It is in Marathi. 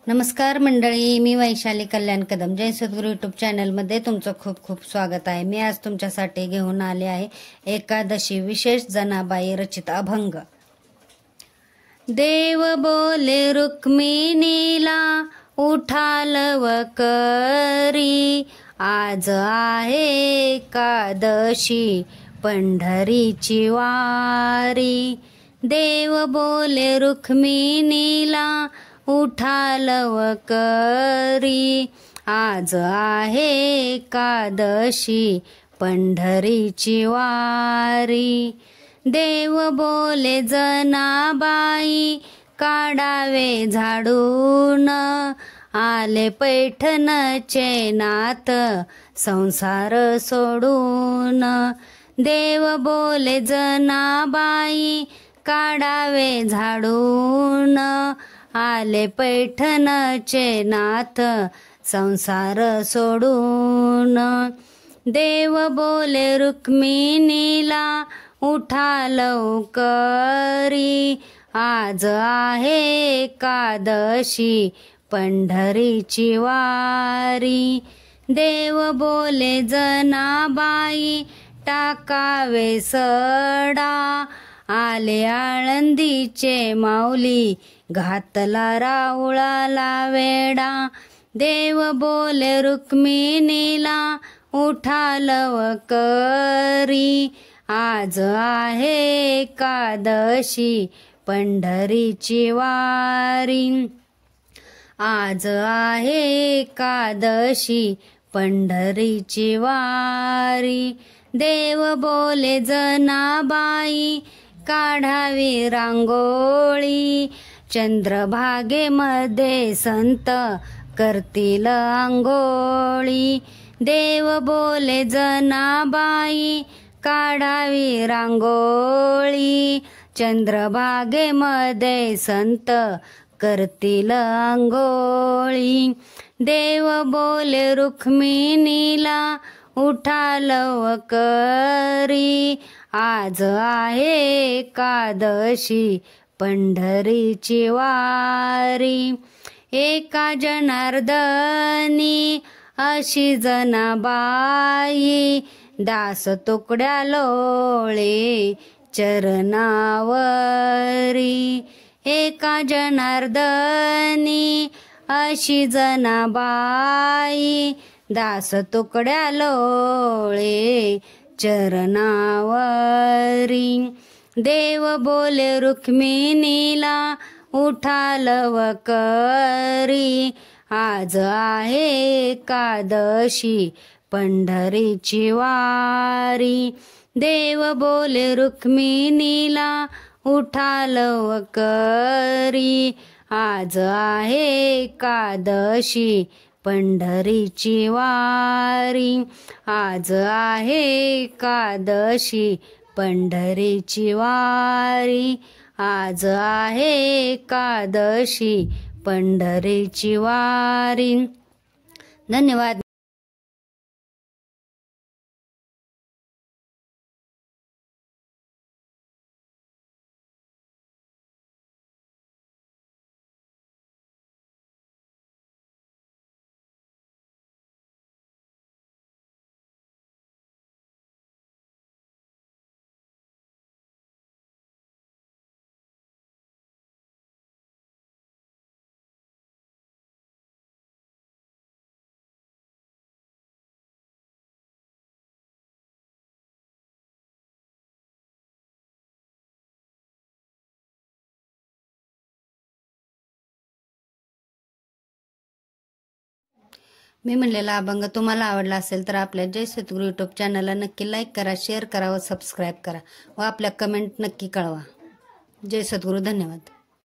नमस्कार मंडळी, मी वैशाली कल्याण कदम जय सद्गुरू यूट्यूब चॅनलमध्ये तुमचं खूप खूप स्वागत आहे। मी आज तुमच्यासाठी घेऊन आले आहे एकादशी विशेष जनाबाई रचित अभंग। देव बोले रुक्मिणीला उठालव करी, आज आहे एकादशी पंढरीची वारी। देव बोले रुक्मिणीला उठालव करी, आज आहे एकादशी पंढरीची वारी। देव बोले जनाबाई काढावे झाडून, आले पैठणचे नाथ संसार सोडून। देव बोले जनाबाई काढावे झाडून, आले पैठणचे नाथ संसार सोडून। देव बोले रुक्मिणीला उठा लवकरी, आज आहे एकादशी पंढरीची वारी। देव बोले जनाबाई टाकावे सडा, आले आळंदीचे माऊली घातला राऊळाला वेडा। देव बोले रुक्मिणीला उठा लवकरी, आज आहे एकादशी पंढरीची वारी। आज आहे एकादशी पंढरीची वारी। देव बोले जनाबाई काढावी रांगोळी, चंद्रभागेमध्ये संत करतील अंघोळी। देव बोले जनाबाई काढावी रांगोळी, चंद्रभागेमध्ये संत करतील अंघोळी। देव बोले रुक्मिणीला उठा लवकरी, आज आहे एकादशी पंढरीची वारी। एका जनार्दनी अशी जनाबाई, दास तुकड्या लोळे चरणावरी। एका जनार्दनी अशी जनाबाई, दास तुकड्या लोळे चरणावरी। देव बोले रुक्मिणीला उठा लवकरी, आज आहे एकादशी पंढरीची वारी। देव बोले रुक्मिणीला उठा लवकरी, आज आहे एकादशी पंढरीची वारी। आज आहे एकादशी पंढरीची वारी। आज आहे एकादशी पंढरीची वारी। धन्यवाद। मी म्हणलेला अभंग तुम्हाला आवडला असेल तर आपल्या जय सद्गुरू यूट्यूब चॅनलला नक्की लाईक करा, शेअर करा व सबस्क्राईब करा व आपल्या कमेंट नक्की कळवा। जय सद्गुरू, धन्यवाद।